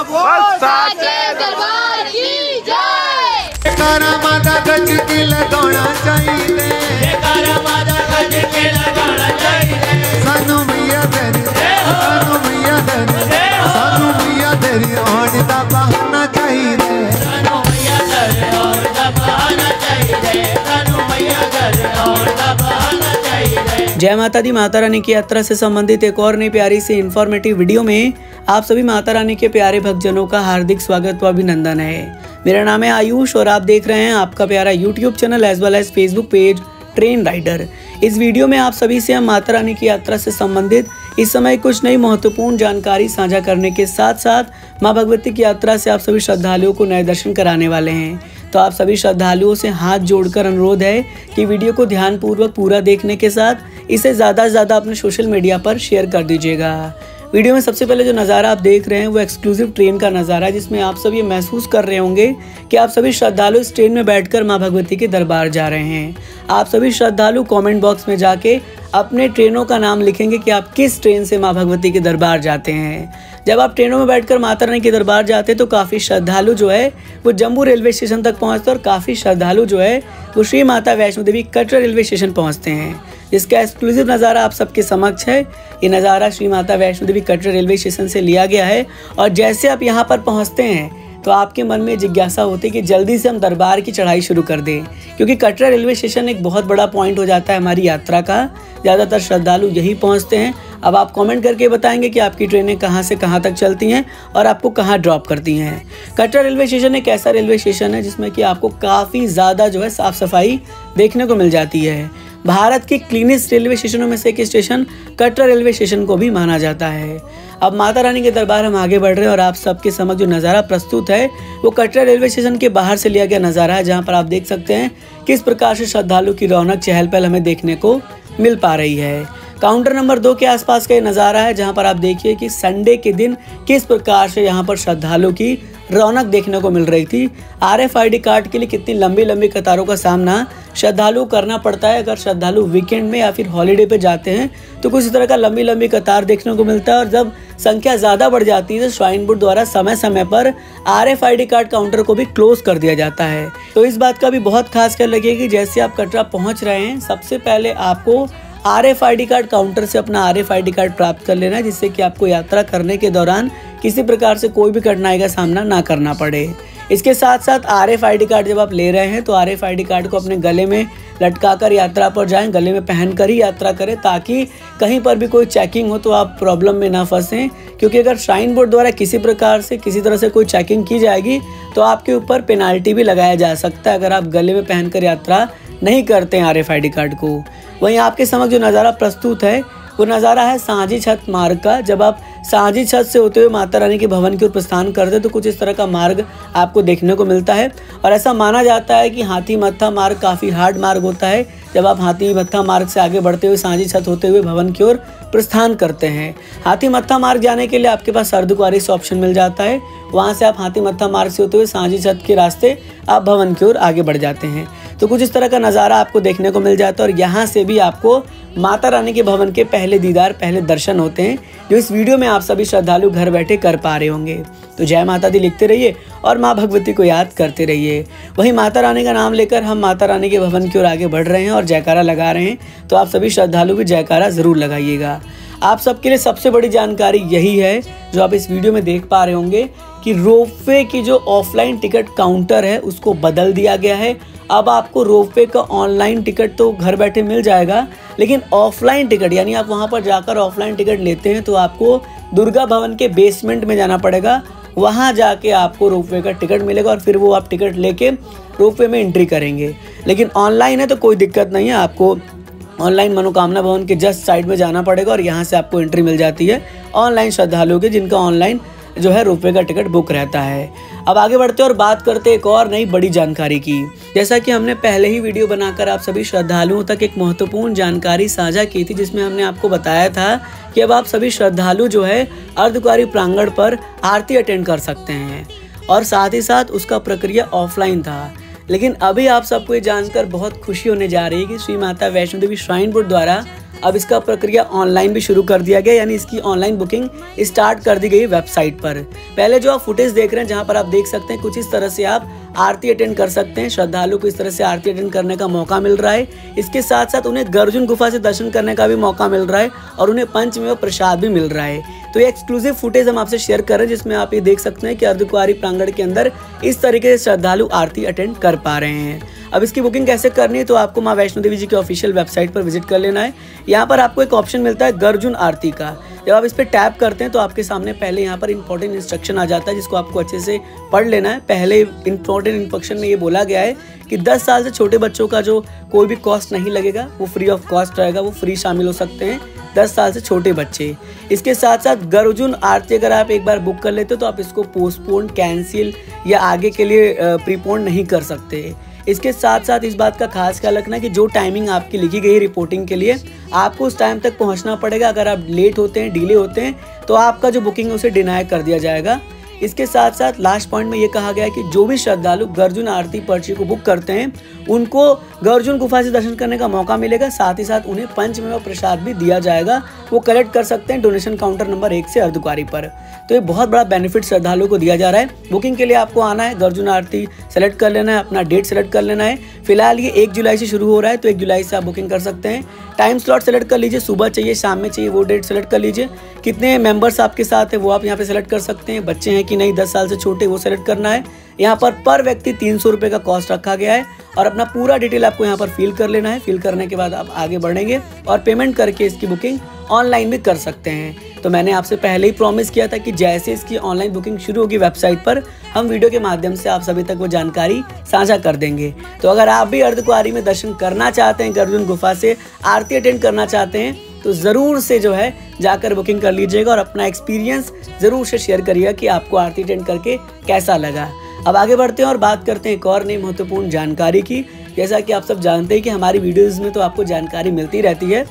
साचे दरबार की जय। जयकारा माता गज के लगाना चाहिए, जयकारा माता गज के लगाना चाहिए। सानू मैया तेरी, सानू मैया तेरी, सानू मैया तेरी आने दा बहाना चाहिए, सानू मैया तेरी आने दा बहाना चाहिए, सानू मैया तेरी आने दा बहाना चाहिए। जय माता दी। माता रानी की यात्रा से संबंधित एक और नई प्यारी सी इंफॉर्मेटिव वीडियो में आप सभी माता रानी के प्यारे भक्तजनों का हार्दिक स्वागत व अभिनंदन है। मेरा नाम है आयुष और आप देख रहे हैं आपका प्यारा YouTube channel as well as Facebook page train rider. इस वीडियो में आप सभी से हम माता रानी की यात्रा से संबंधित इस समय कुछ नई महत्वपूर्ण जानकारी साझा करने के साथ साथ माँ भगवती की यात्रा से आप सभी श्रद्धालुओं को नए दर्शन कराने वाले हैं। तो आप सभी श्रद्धालुओं से हाथ जोड़कर अनुरोध है कि वीडियो को ध्यानपूर्वक पूरा देखने के साथ इसे ज़्यादा से ज़्यादा अपने सोशल मीडिया पर शेयर कर दीजिएगा। वीडियो में सबसे पहले जो नज़ारा आप देख रहे हैं वो एक्सक्लूसिव ट्रेन का नज़ारा है, जिसमें आप सब ये महसूस कर रहे होंगे कि आप सभी श्रद्धालु इस ट्रेन में बैठकर माँ भगवती के दरबार जा रहे हैं। आप सभी श्रद्धालु कमेंट बॉक्स में जाके अपने ट्रेनों का नाम लिखेंगे कि आप किस ट्रेन से माँ भगवती के दरबार जाते हैं। जब आप ट्रेनों में बैठकर माता रानी के दरबार जाते हैं तो काफ़ी श्रद्धालु जो है वो जम्मू रेलवे स्टेशन तक पहुँचते हैं और काफ़ी श्रद्धालु जो है वो श्री माता वैष्णो देवी कटरा रेलवे स्टेशन पहुँचते हैं, जिसका एक्सक्लूसिव नज़ारा आप सबके समक्ष है। ये नज़ारा श्री माता वैष्णो देवी कटरा रेलवे स्टेशन से लिया गया है और जैसे आप यहाँ पर पहुँचते हैं तो आपके मन में जिज्ञासा होती है कि जल्दी से हम दरबार की चढ़ाई शुरू कर दें, क्योंकि कटरा रेलवे स्टेशन एक बहुत बड़ा पॉइंट हो जाता है हमारी यात्रा का। ज़्यादातर श्रद्धालु यही पहुंचते हैं। अब आप कमेंट करके बताएंगे कि आपकी ट्रेनें कहां से कहां तक चलती हैं और आपको कहां ड्रॉप करती हैं। कटरा रेलवे स्टेशन एक ऐसा रेलवे स्टेशन है जिसमें कि आपको काफ़ी ज़्यादा जो है साफ़ सफाई देखने को मिल जाती है। भारत के क्लीनेस्ट रेलवे स्टेशनों में से एक स्टेशन कटरा रेलवे स्टेशन को भी माना जाता है। अब माता रानी के दरबार हम आगे बढ़ रहे हैं और आप सबके समझ जो नज़ारा प्रस्तुत है वो कटरा रेलवे स्टेशन के बाहर से लिया गया नज़ारा है, जहां पर आप देख सकते हैं किस प्रकार से श्रद्धालु की रौनक चहल पहल हमें देखने को मिल पा रही है। काउंटर नंबर 2 के आसपास का ये नज़ारा है, जहां पर आप देखिए कि संडे के दिन किस प्रकार से यहाँ पर श्रद्धालु की रौनक देखने को मिल रही थी। RFID कार्ड के लिए कितनी लंबी लंबी कतारों का सामना श्रद्धालु करना पड़ता है। अगर श्रद्धालु वीकेंड में या फिर हॉलीडे पे जाते हैं तो कुछ इस तरह का लंबी लंबी कतार देखने को मिलता है और जब संख्या ज़्यादा बढ़ जाती है तो श्राइन बोर्ड द्वारा समय समय पर RFID कार्ड काउंटर को भी क्लोज कर दिया जाता है। तो इस बात का भी बहुत खास ख्याल रखिए कि जैसे आप कटरा पहुँच रहे हैं सबसे पहले आपको RFID कार्ड काउंटर से अपना RFID कार्ड प्राप्त कर लेना है, जिससे कि आपको यात्रा करने के दौरान किसी प्रकार से कोई भी कठिनाई का सामना ना करना पड़े। इसके साथ साथ RFID कार्ड जब आप ले रहे हैं तो RFID कार्ड को अपने गले में लटकाकर यात्रा पर जाएं, गले में पहनकर ही यात्रा करें, ताकि कहीं पर भी कोई चेकिंग हो तो आप प्रॉब्लम में ना फंसें। क्योंकि अगर श्राइन बोर्ड द्वारा किसी प्रकार से किसी तरह से कोई चेकिंग की जाएगी तो आपके ऊपर पेनाल्टी भी लगाया जा सकता है अगर आप गले में पहनकर यात्रा नहीं करते हैं RFID कार्ड को। वहीं आपके समक्ष जो नज़ारा प्रस्तुत है वो नज़ारा है सांझी छत मार्ग का। जब आप सांझी छत से होते हुए माता रानी के भवन की ओर प्रस्थान करते हैं तो कुछ इस तरह का मार्ग आपको देखने को मिलता है और ऐसा माना जाता है कि हाथी मत्था मार्ग काफ़ी हार्ड मार्ग होता है। जब आप हाथी मत्था मार्ग से आगे बढ़ते हुए सांझी छत होते हुए भवन की ओर प्रस्थान करते हैं, हाथी मत्था मार्ग जाने के लिए आपके पास अर्धकुंवारी से ऑप्शन मिल जाता है। वहाँ से आप हाथी मत्था मार्ग से होते हुए सांझी छत के रास्ते आप भवन की ओर आगे बढ़ जाते हैं। तो कुछ इस तरह का नज़ारा आपको देखने को मिल जाता है और यहाँ से भी आपको माता रानी के भवन के पहले दीदार पहले दर्शन होते हैं, जो इस वीडियो में आप सभी श्रद्धालु घर बैठे कर पा रहे होंगे। तो जय माता दी लिखते रहिए और माँ भगवती को याद करते रहिए। वहीं माता रानी का नाम लेकर हम माता रानी के भवन की ओर आगे बढ़ रहे हैं और जयकारा लगा रहे हैं, तो आप सभी श्रद्धालु भी जयकारा ज़रूर लगाइएगा। आप सबके लिए सबसे बड़ी जानकारी यही है जो आप इस वीडियो में देख पा रहे होंगे कि रोपवे की जो ऑफलाइन टिकट काउंटर है उसको बदल दिया गया है। अब आपको रोपवे का ऑनलाइन टिकट तो घर बैठे मिल जाएगा, लेकिन ऑफलाइन टिकट यानी आप वहां पर जाकर ऑफलाइन टिकट लेते हैं तो आपको दुर्गा भवन के बेसमेंट में जाना पड़ेगा। वहां जाके आपको रोपवे का टिकट मिलेगा और फिर वो आप टिकट लेके रोपवे में एंट्री करेंगे। लेकिन ऑनलाइन है तो कोई दिक्कत नहीं है, आपको ऑनलाइन मनोकामना भवन के जस्ट साइड में जाना पड़ेगा और यहाँ से आपको एंट्री मिल जाती है ऑनलाइन श्रद्धालुओं के जिनका ऑनलाइन जो है रोपवे का टिकट बुक रहता है। अब आगे बढ़ते और बात करते एक और नई बड़ी जानकारी की। जैसा कि हमने पहले ही वीडियो बनाकर आप सभी श्रद्धालुओं तक एक महत्वपूर्ण जानकारी साझा की थी, जिसमें हमने आपको बताया था कि अब आप सभी श्रद्धालु जो है अर्धकुंवारी प्रांगण पर आरती अटेंड कर सकते हैं और साथ ही साथ उसका प्रक्रिया ऑफलाइन था। लेकिन अभी आप सबको ये जानकर बहुत खुशी होने जा रही है कि श्री माता वैष्णो देवी श्राइन बोर्ड द्वारा अब इसका प्रक्रिया ऑनलाइन भी शुरू कर दिया गया, यानी इसकी ऑनलाइन बुकिंग स्टार्ट कर दी गई वेबसाइट पर। पहले जो आप फुटेज देख रहे हैं जहां पर आप देख सकते हैं कुछ इस तरह से आप आरती अटेंड कर सकते हैं। श्रद्धालु को इस तरह से आरती अटेंड करने का मौका मिल रहा है। इसके साथ साथ उन्हें गर्जुन गुफा से दर्शन करने का भी मौका मिल रहा है और उन्हें पंचमेव प्रसाद भी मिल रहा है। तो ये एक्सक्लूसिव फुटेज हम आपसे शेयर कर रहे हैं जिसमें आप ये देख सकते हैं कि अर्धकुंवारी प्रांगण के अंदर इस तरीके से श्रद्धालु आरती अटेंड कर पा रहे हैं। अब इसकी बुकिंग कैसे करनी है, तो आपको माँ वैष्णो देवी जी के ऑफिशियल वेबसाइट पर विजिट कर लेना है। यहाँ पर आपको एक ऑप्शन मिलता है गर्जुन आरती का। जब आप इस पर टैप करते हैं तो आपके सामने पहले यहाँ पर इंपॉर्टेंट इंस्ट्रक्शन आ जाता है जिसको आपको अच्छे से पढ़ लेना है। पहले इंपॉर्टेंट इंस्ट्रक्शन में ये बोला गया है कि 10 साल से छोटे बच्चों का जो कोई भी कॉस्ट नहीं लगेगा, वो फ्री ऑफ कॉस्ट रहेगा, वो फ्री शामिल हो सकते हैं 10 साल से छोटे बच्चे। इसके साथ साथ गर्जुन आरती अगर आप एक बार बुक कर लेते हो तो आप इसको पोस्टपोन, कैंसिल या आगे के लिए प्रीपोन नहीं कर सकते। इसके साथ साथ इस बात का खास ख्याल रखना कि जो टाइमिंग आपकी लिखी गई है रिपोर्टिंग के लिए, आपको उस टाइम तक पहुंचना पड़ेगा। अगर आप लेट होते हैं, डिले होते हैं, तो आपका जो बुकिंग है उसे डिनाई कर दिया जाएगा। इसके साथ साथ लास्ट पॉइंट में ये कहा गया है कि जो भी श्रद्धालु गर्जुन आरती पर्ची को बुक करते हैं उनको गर्जुन गुफा से दर्शन करने का मौका मिलेगा। साथ ही साथ उन्हें पंचमेव प्रसाद भी दिया जाएगा, वो कलेक्ट कर सकते हैं डोनेशन काउंटर नंबर 1 से अर्धकुंवारी पर। तो ये बहुत बड़ा बेनिफिट श्रद्धालुओं को दिया जा रहा है। बुकिंग के लिए आपको आना है, गर्जुन आरती सेलेक्ट कर लेना है, अपना डेट सेलेक्ट कर लेना है। फिलहाल ये 1 जुलाई से शुरू हो रहा है तो 1 जुलाई से आप बुकिंग कर सकते हैं। टाइम स्लॉट सेलेक्ट कर लीजिए, सुबह चाहिए, शाम में चाहिए, वो डेट सेलेक्ट कर लीजिए। कितने मेंबर्स आपके साथ है वो आप यहाँ पे सेलेक्ट कर सकते हैं। बच्चे हैं कि नहीं 10 साल से छोटे, वो सेलेक्ट करना है। यहाँ पर व्यक्ति 300 रुपये का कॉस्ट रखा गया है और अपना पूरा डिटेल आपको यहाँ पर फिल कर लेना है। फिल करने के बाद आप आगे बढ़ेंगे और पेमेंट करके इसकी बुकिंग ऑनलाइन भी कर सकते हैं। तो मैंने आपसे पहले ही प्रॉमिस किया था कि जैसे इसकी ऑनलाइन बुकिंग शुरू होगी वेबसाइट पर, हम वीडियो के माध्यम से आप सभी तक वो जानकारी साझा कर देंगे। तो अगर आप भी अर्धकुंवारी में दर्शन करना चाहते हैं, गर्जुन गुफा से आरती अटेंड करना चाहते हैं, तो ज़रूर से जो है जाकर बुकिंग कर लीजिएगा और अपना एक्सपीरियंस ज़रूर से शेयर करिएगा कि आपको आरती अटेंड करके कैसा लगा। अब आगे बढ़ते हैं और बात करते हैं एक और नई महत्वपूर्ण जानकारी की। जैसा कि आप सब जानते हैं कि हमारी वीडियोज़ में तो आपको जानकारी मिलती रहती है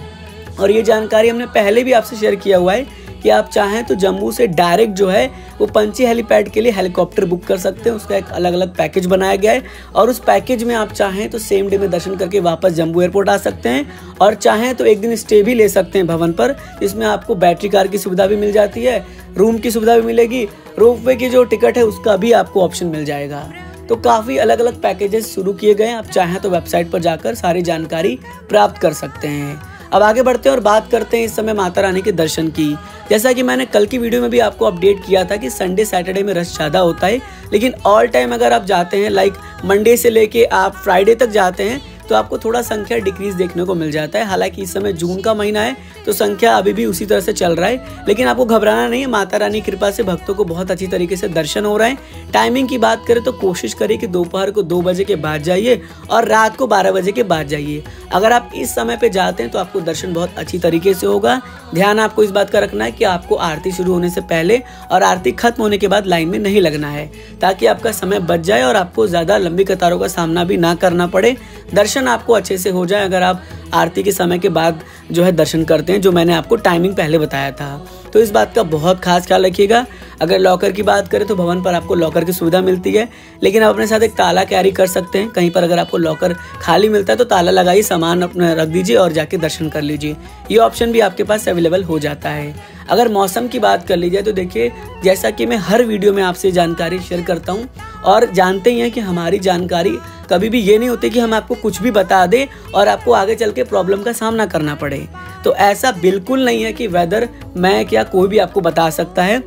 और ये जानकारी हमने पहले भी आपसे शेयर किया हुआ है कि आप चाहें तो जम्मू से डायरेक्ट जो है वो पंची हेलीपैड के लिए हेलीकॉप्टर बुक कर सकते हैं। उसका एक अलग अलग पैकेज बनाया गया है और उस पैकेज में आप चाहें तो सेम डे में दर्शन करके वापस जम्मू एयरपोर्ट आ सकते हैं और चाहें तो एक दिन स्टे भी ले सकते हैं भवन पर, जिसमें आपको बैटरी कार की सुविधा भी मिल जाती है, रूम की सुविधा भी मिलेगी, रोपवे की जो टिकट है उसका भी आपको ऑप्शन मिल जाएगा। तो काफ़ी अलग अलग पैकेजेस शुरू किए गए हैं, आप चाहें तो वेबसाइट पर जाकर सारी जानकारी प्राप्त कर सकते हैं। अब आगे बढ़ते हैं और बात करते हैं इस समय माता रानी के दर्शन की। जैसा कि मैंने कल की वीडियो में भी आपको अपडेट किया था कि संडे सैटरडे में रश ज़्यादा होता है, लेकिन ऑल टाइम अगर आप जाते हैं लाइक मंडे से लेके आप फ्राइडे तक जाते हैं तो आपको थोड़ा संख्या डिक्रीज देखने को मिल जाता है। हालांकि इस समय जून का महीना है तो संख्या अभी भी उसी तरह से चल रहा है, लेकिन आपको घबराना नहीं है। माता रानी की कृपा से भक्तों को बहुत अच्छी तरीके से दर्शन हो रहे हैं। टाइमिंग की बात करें तो कोशिश करिए कि दोपहर को 2 बजे के बाद जाइए और रात को 12 बजे के बाद जाइए। अगर आप इस समय पे जाते हैं तो आपको दर्शन बहुत अच्छी तरीके से होगा। ध्यान आपको इस बात का रखना है कि आपको आरती शुरू होने से पहले और आरती खत्म होने के बाद लाइन में नहीं लगना है, ताकि आपका समय बच जाए और आपको ज़्यादा लंबी कतारों का सामना भी ना करना पड़े। दर्शन आपको अच्छे से हो जाए अगर आप आरती के समय के बाद जो है दर्शन करते हैं, जो मैंने आपको टाइमिंग पहले बताया था। तो इस बात का बहुत खास ख्याल रखिएगा। अगर लॉकर की बात करें तो भवन पर आपको लॉकर की सुविधा मिलती है, लेकिन आप अपने साथ एक ताला कैरी कर सकते हैं। कहीं पर अगर आपको लॉकर खाली मिलता है तो ताला लगाइए, सामान अपना रख दीजिए और जाके दर्शन कर लीजिए। ये ऑप्शन भी आपके पास अवेलेबल हो जाता है। अगर मौसम की बात कर लीजिए तो देखिए, जैसा कि मैं हर वीडियो में आपसे जानकारी शेयर करता हूँ और जानते ही हैं कि हमारी जानकारी कभी भी ये नहीं होती कि हम आपको कुछ भी बता दें और आपको आगे चल के प्रॉब्लम का सामना करना पड़े। तो ऐसा बिल्कुल नहीं है कि वेदर मैं क्या कोई भी आपको बता सकता है।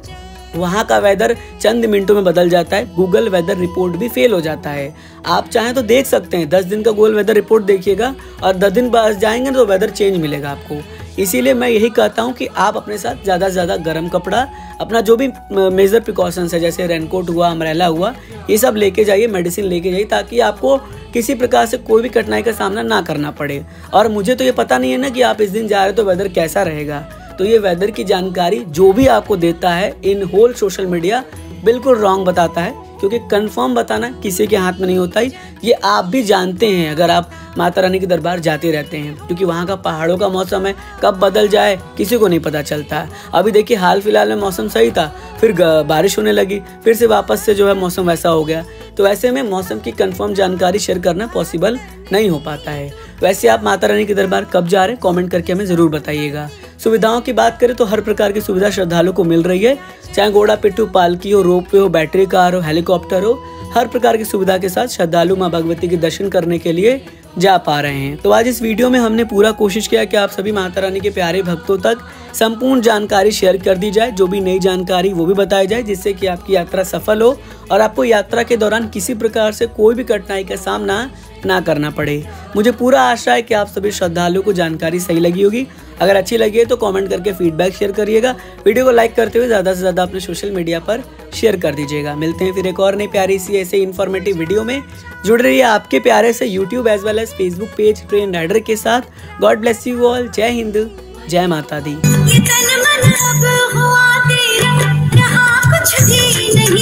वहाँ का वेदर चंद मिनटों में बदल जाता है, गूगल वेदर रिपोर्ट भी फेल हो जाता है। आप चाहें तो देख सकते हैं, 10 दिन का गूगल वेदर रिपोर्ट देखिएगा और 10 दिन बाद जाएंगे तो वेदर चेंज मिलेगा आपको। इसीलिए मैं यही कहता हूँ कि आप अपने साथ ज़्यादा से ज़्यादा गर्म कपड़ा, अपना जो भी मेजर प्रिकॉशंस है जैसे रेनकोट हुआ, अम्ब्रेला हुआ, ये सब लेके जाइए, मेडिसिन लेके जाइए, ताकि आपको किसी प्रकार से कोई भी कठिनाई का सामना ना करना पड़े। और मुझे तो ये पता नहीं है ना कि आप इस दिन जा रहे हो तो वेदर कैसा रहेगा। तो ये वेदर की जानकारी जो भी आपको देता है इन होल सोशल मीडिया बिल्कुल रॉन्ग बताता है, क्योंकि कंफर्म बताना किसी के हाथ में नहीं होता है। ये आप भी जानते हैं अगर आप माता रानी के दरबार जाते रहते हैं, क्योंकि वहाँ का पहाड़ों का मौसम है, कब बदल जाए किसी को नहीं पता चलता। अभी देखिए हाल फिलहाल में मौसम सही था, फिर बारिश होने लगी, फिर से वापस से जो है मौसम वैसा हो गया। तो ऐसे में मौसम की कंफर्म जानकारी शेयर करना पॉसिबल नहीं हो पाता है। वैसे आप माता रानी के दरबार कब जा रहे हैं कमेंट करके हमें जरूर बताइएगा। सुविधाओं की बात करें तो हर प्रकार की सुविधा श्रद्धालुओं को मिल रही है, चाहे घोड़ा पिट्ठू, पालकी हो, रोपवे हो, बैटरी कार हो, हेलीकॉप्टर हो, हर प्रकार की सुविधा के साथ श्रद्धालु माँ भगवती के दर्शन करने के लिए जा पा रहे हैं। तो आज इस वीडियो में हमने पूरा कोशिश किया कि आप सभी माता रानी के प्यारे भक्तों तक संपूर्ण जानकारी शेयर कर दी जाए, जो भी नई जानकारी वो भी बताई जाए, जिससे कि आपकी यात्रा सफल हो और आपको यात्रा के दौरान किसी प्रकार से कोई भी कठिनाई का सामना ना करना पड़े। मुझे पूरा आशा है कि आप सभी श्रद्धालुओं को जानकारी सही लगी होगी। अगर अच्छी लगी है तो कमेंट करके फीडबैक शेयर करिएगा। वीडियो को लाइक करते हुए ज़्यादा से ज़्यादा अपने सोशल मीडिया पर शेयर कर दीजिएगा। मिलते हैं फिर एक और नई प्यारी सी ऐसे इन्फॉर्मेटिव वीडियो में। जुड़ रहिए आपके प्यारे से YouTube as well as Facebook page train rider के साथ। God bless you all. जय हिंद, जय माता दी। ये तन मन अब हुआ तेरा, यहाँ कुछ भी नहीं।